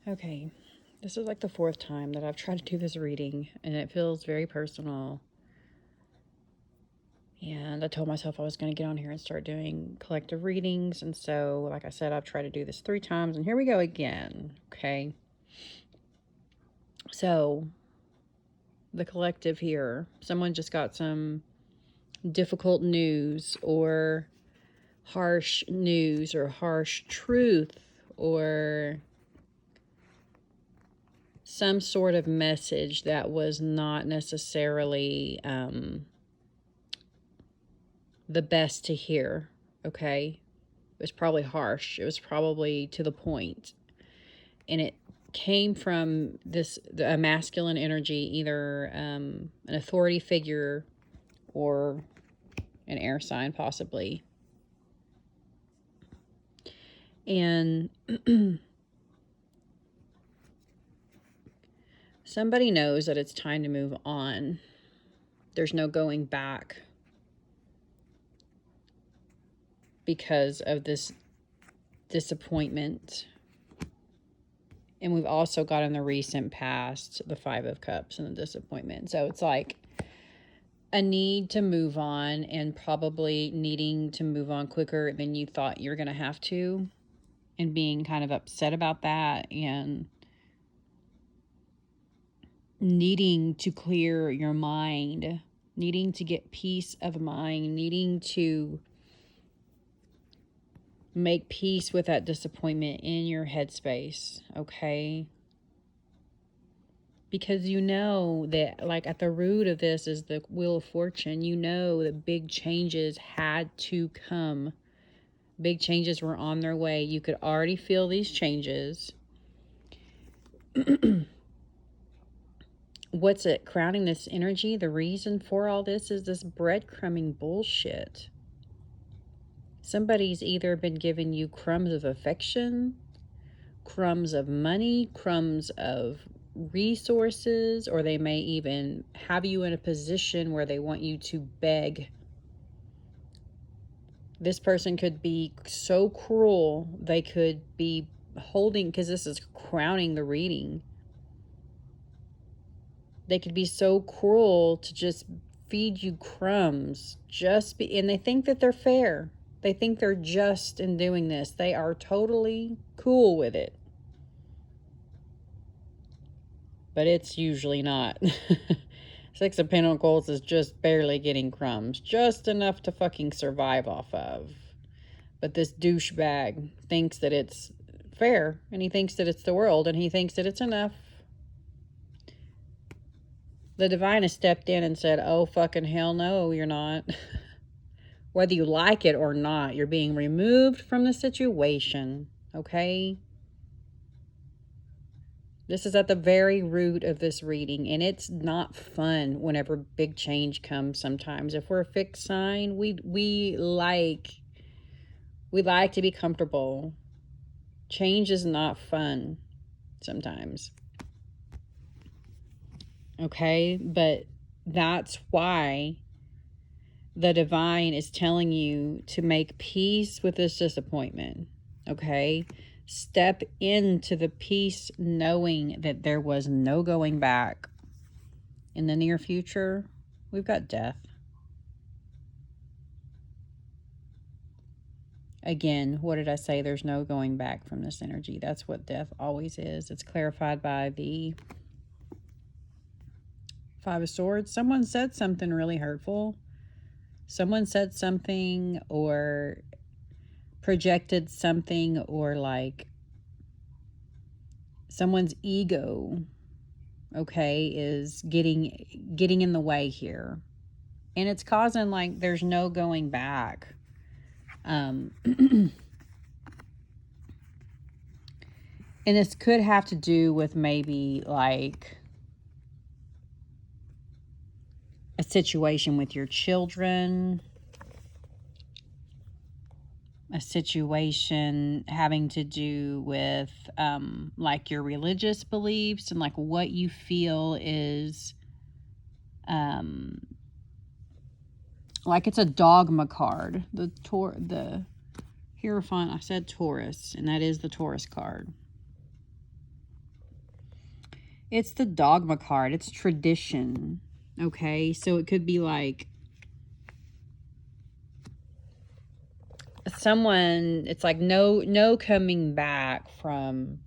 Okay, this is like the fourth time that I've tried to do this reading, and it feels very personal. And I told myself I was going to get on here and start doing collective readings. And so, like I said, I've tried to do this 3 times, and here we go again. Okay. So, the collective here, someone just got some difficult news, or harsh news, or harsh truth, or some sort of message that was not necessarily the best to hear. Okay, it was probably harsh, it was probably to the point, and it came from a masculine energy, either an authority figure or an air sign possibly. And somebody knows that it's time to move on. There's no going back because of this disappointment. And we've also got in the recent past the 5 of Cups and the disappointment. So it's like a need to move on, and probably needing to move on quicker than you thought you were going to have to, and being kind of upset about that, and needing to clear your mind, needing to get peace of mind, needing to make peace with that disappointment in your headspace, okay? Because you know that, like, at the root of this is the Wheel of Fortune. You know that big changes had to come. Big changes were on their way. You could already feel these changes. What's it crowning this energy? The reason for all this is this breadcrumbing bullshit. Somebody's either been giving you crumbs of affection, crumbs of money, crumbs of resources, or they may even have you in a position where they want you to beg. This person could be so cruel, they could be holding, because this is crowning the reading, they could be so cruel to just feed you crumbs, and they think that they're fair. They think they're just in doing this. They are totally cool with it. But it's usually not. 6 of Pentacles is just barely getting crumbs. Just enough to fucking survive off of. But this douchebag thinks that it's fair. And he thinks that it's the world. And he thinks that it's enough. The divine has stepped in and said, oh, fucking hell no, you're not. Whether you like it or not, you're being removed from the situation. Okay? This is at the very root of this reading, and it's not fun whenever big change comes sometimes. If we're a fixed sign, we like to be comfortable. Change is not fun sometimes. Okay? But that's why the divine is telling you to make peace with this disappointment. Okay? Step into the peace knowing that there was no going back. In the near future, we've got death. Again, what did I say? There's no going back from this energy. That's what death always is. It's clarified by the 5 of Swords. Someone said something really hurtful. Someone said something or projected something, or like someone's ego, okay, is getting in the way here, and it's causing, like, there's no going back. And this could have to do with maybe like a situation with your children, a situation having to do with like your religious beliefs, and like what you feel is like it's a dogma card. The Hierophant, I said Taurus, and that is the Taurus card. It's the dogma card. It's tradition. Okay, so it could be like someone, it's like no coming back from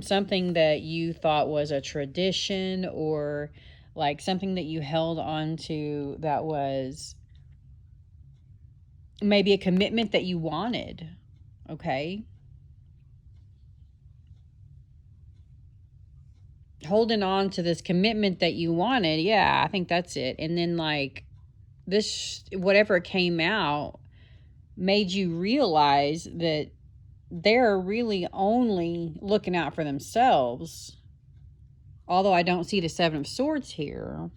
something that you thought was a tradition, or like something that you held on to that was maybe a commitment that you wanted. Okay, holding on to this commitment that you wanted. Yeah, I think that's it. And then like this, whatever came out made you realize that they're really only looking out for themselves. Although I don't see the Seven of Swords here.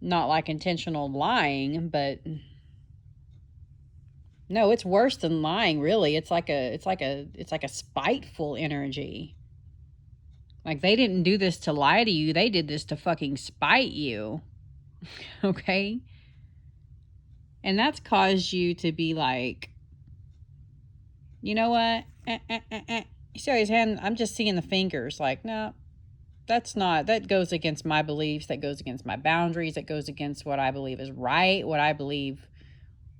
Not like intentional lying, but no, it's worse than lying, really. It's like a spiteful energy. Like they didn't do this to lie to you. They did this to fucking spite you. Okay? And that's caused you to be like, you know what? You see his hand? I'm just seeing the fingers. Like, no, that goes against my beliefs. That goes against my boundaries. That goes against what I believe is right. What I believe,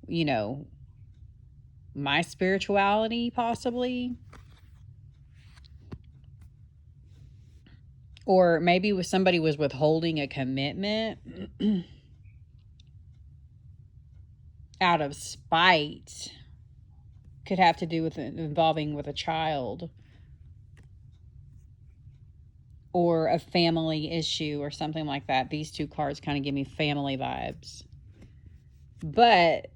you know, my spirituality, possibly. Or maybe somebody was withholding a commitment out of spite. Could have to do with involving with a child or a family issue or something like that. These two cards kind of give me family vibes. But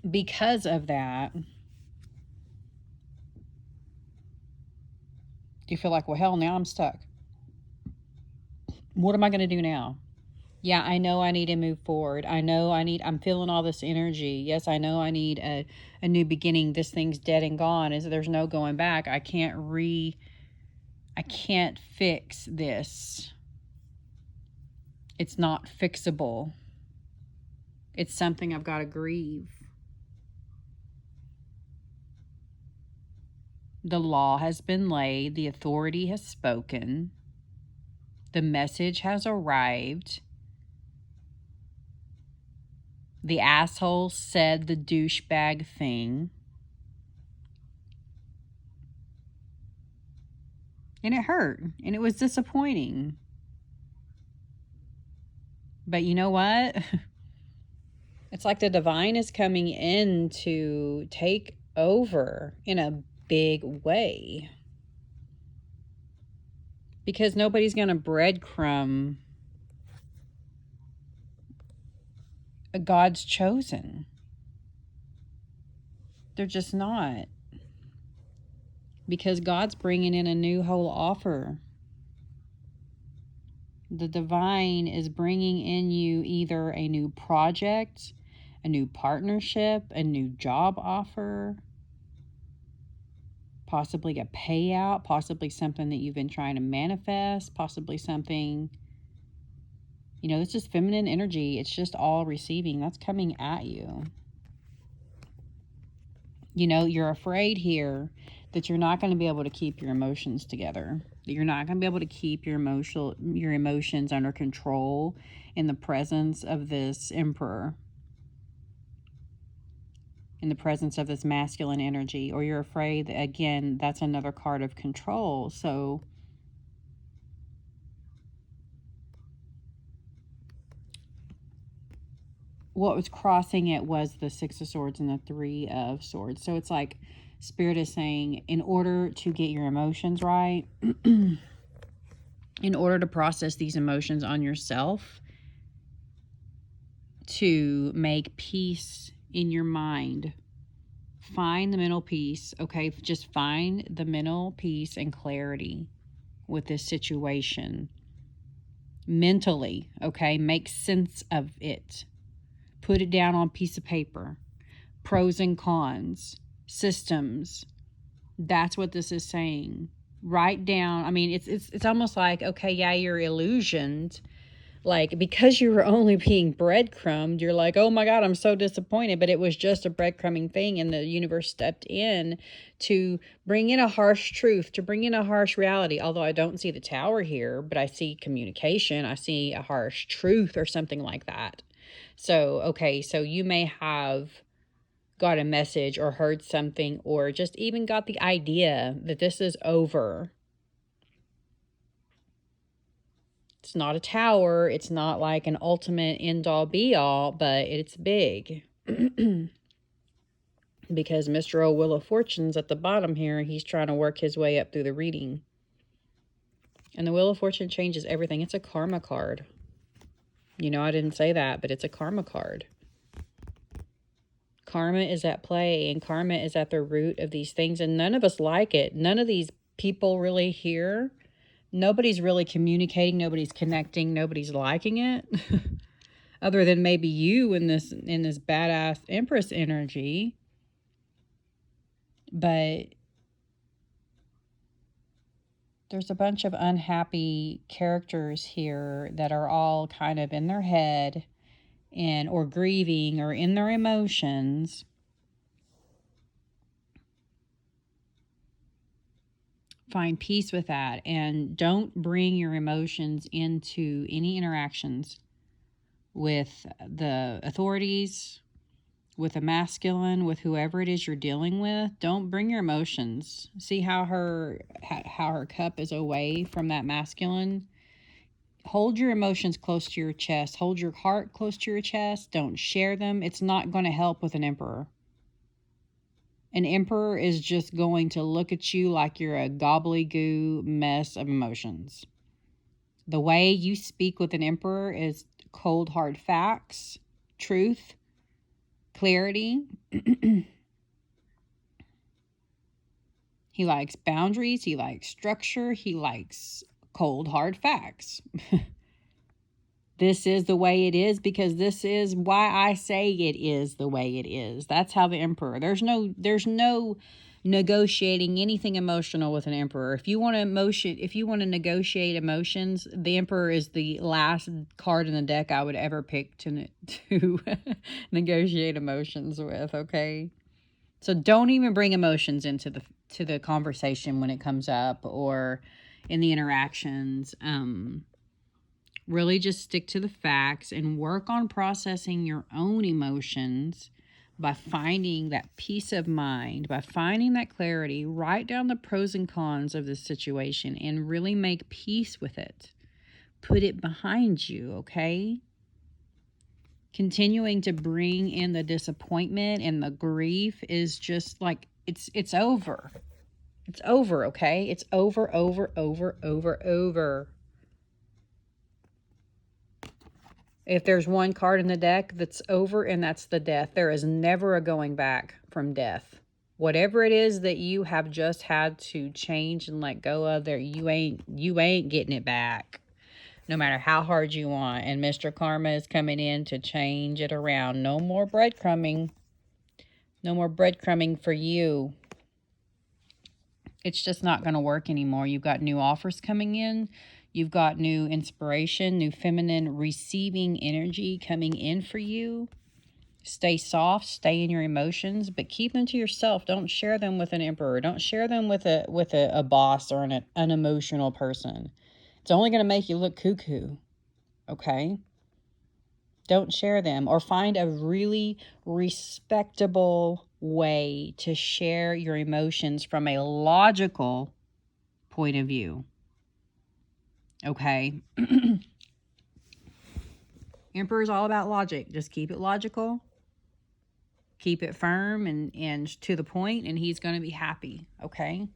because of that, you feel like, well, hell, now I'm stuck. What am I going to do now? Yeah, I know I need to move forward. I'm feeling all this energy. Yes, I know I need a new beginning. This thing's dead and gone. There's no going back. I can't fix this. It's not fixable. It's something I've got to grieve. The law has been laid. The authority has spoken. The message has arrived. The asshole said the douchebag thing. And it hurt. And it was disappointing. But you know what? It's like the divine is coming in to take over in a big way. Because nobody's going to breadcrumb God's chosen. They're just not. Because God's bringing in a new whole offer. The divine is bringing in you either a new project, a new partnership, a new job offer, possibly a payout, possibly something that you've been trying to manifest, possibly something, you know, this is feminine energy. It's just all receiving. That's coming at you. You know, you're afraid here that you're not going to be able to keep your emotions together. That you're not going to be able to keep your emotions under control in the presence of this emperor. In the presence of this masculine energy. Or you're afraid that, again, that's another card of control. So what was crossing it was the Six of Swords and the Three of Swords. So it's like Spirit is saying, in order to get your emotions right, in order to process these emotions on yourself, to make peace in your mind, find the mental peace, okay? Just find the mental peace and clarity with this situation. Mentally, okay? Make sense of it. Put it down on a piece of paper. Pros and cons. Systems. That's what this is saying. Write down. I mean, it's almost like, okay, yeah, you're illusioned, Like, because you were only being breadcrumbed, you're like, oh my God, I'm so disappointed. But it was just a breadcrumbing thing, and the universe stepped in to bring in a harsh truth, to bring in a harsh reality. Although I don't see the tower here, but I see communication. I see a harsh truth or something like that. So, okay, so you may have got a message or heard something or just even got the idea that this is over. It's not a tower. It's not like an ultimate end all be all, but it's big. Because Mr. O Wheel of Fortune's at the bottom here. He's trying to work his way up through the reading. And the Wheel of Fortune changes everything. It's a karma card. You know, I didn't say that, but it's a karma card. Karma is at play, and karma is at the root of these things. And none of us like it. None of these people really here. Nobody's really communicating. Nobody's connecting. Nobody's liking it. Other than maybe you in this badass Empress energy. But there's a bunch of unhappy characters here that are all kind of in their head and or grieving or in their emotions. Find peace with that, and don't bring your emotions into any interactions with the authorities, with a masculine, with whoever it is you're dealing with. Don't bring your emotions. See how her cup is away from that masculine. Hold your emotions close to your chest. Hold your heart close to your chest. Don't share them. It's not going to help with an emperor. An emperor is just going to look at you like you're a gobbledygoo mess of emotions. The way you speak with an emperor is cold, hard facts, truth, clarity. He likes boundaries. He likes structure. He likes cold, hard facts. This is the way it is because this is why I say it is the way it is. That's how the emperor. There's no negotiating anything emotional with an emperor. If you want to negotiate emotions, the emperor is the last card in the deck I would ever pick to negotiate emotions with, okay? So don't even bring emotions into the conversation when it comes up or in the interactions. Really just stick to the facts and work on processing your own emotions by finding that peace of mind, by finding that clarity. Write down the pros and cons of the situation and really make peace with it. Put it behind you, okay? Continuing to bring in the disappointment and the grief is just like, it's over. It's over, okay? It's over. If there's one card in the deck that's over, and that's the death. There is never a going back from death. Whatever it is that you have just had to change and let go of, there you ain't getting it back. No matter how hard you want. And Mr. Karma is coming in to change it around. No more breadcrumbing. No more breadcrumbing for you. It's just not going to work anymore. You've got new offers coming in. You've got new inspiration, new feminine receiving energy coming in for you. Stay soft, stay in your emotions, but keep them to yourself. Don't share them with an emperor. Don't share them with a boss or an unemotional person. It's only going to make you look cuckoo, okay? Don't share them, or find a really respectable way to share your emotions from a logical point of view. Okay? Emperor is all about logic. Just keep it logical. Keep it firm and to the point, and he's going to be happy. Okay?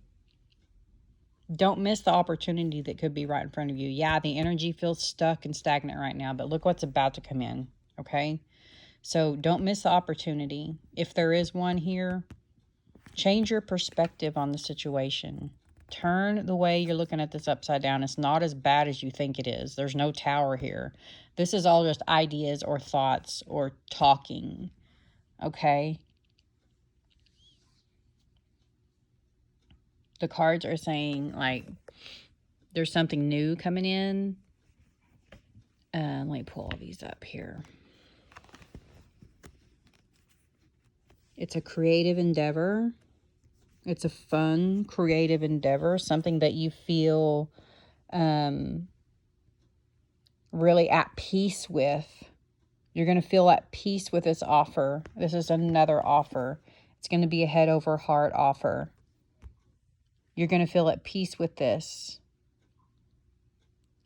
Don't miss the opportunity that could be right in front of you. Yeah, the energy feels stuck and stagnant right now, but look what's about to come in. Okay? So don't miss the opportunity. If there is one here, change your perspective on the situation. Turn the way you're looking at this upside down. It's not as bad as you think it is. There's no tower here. This is all just ideas or thoughts or talking. Okay? The cards are saying, like, there's something new coming in. Let me pull all these up here. It's a creative endeavor. It's a fun, creative endeavor, something that you feel really at peace with. You're going to feel at peace with this offer. This is another offer. It's going to be a head over heart offer. You're going to feel at peace with this.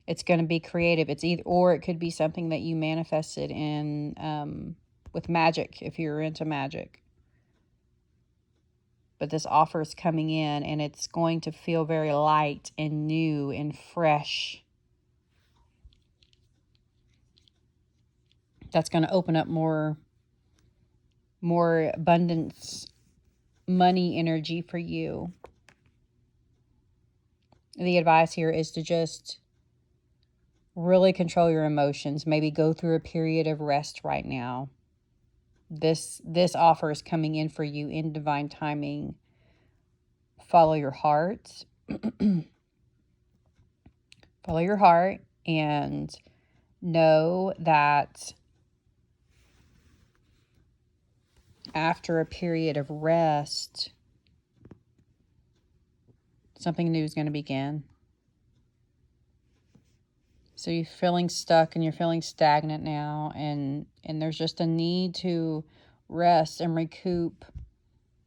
It's going to be creative. It's either, or it could be something that you manifested in with magic, if you're into magic. But this offer is coming in, and it's going to feel very light and new and fresh. That's going to open up more abundance, money energy for you. The advice here is to just really control your emotions. Maybe go through a period of rest right now. This offer is coming in for you in divine timing. Follow your heart. Follow your heart and know that after a period of rest, something new is going to begin. So you're feeling stuck and you're feeling stagnant now, and there's just a need to rest and recoup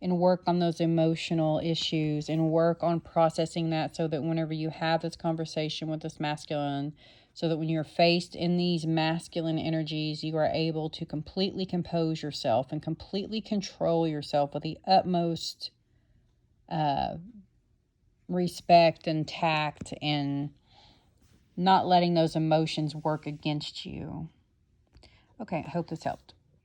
and work on those emotional issues and work on processing that, so that whenever you have this conversation with this masculine, so that when you're faced in these masculine energies, you are able to completely compose yourself and completely control yourself with the utmost respect and tact, and not letting those emotions work against you. Okay, I hope this helped.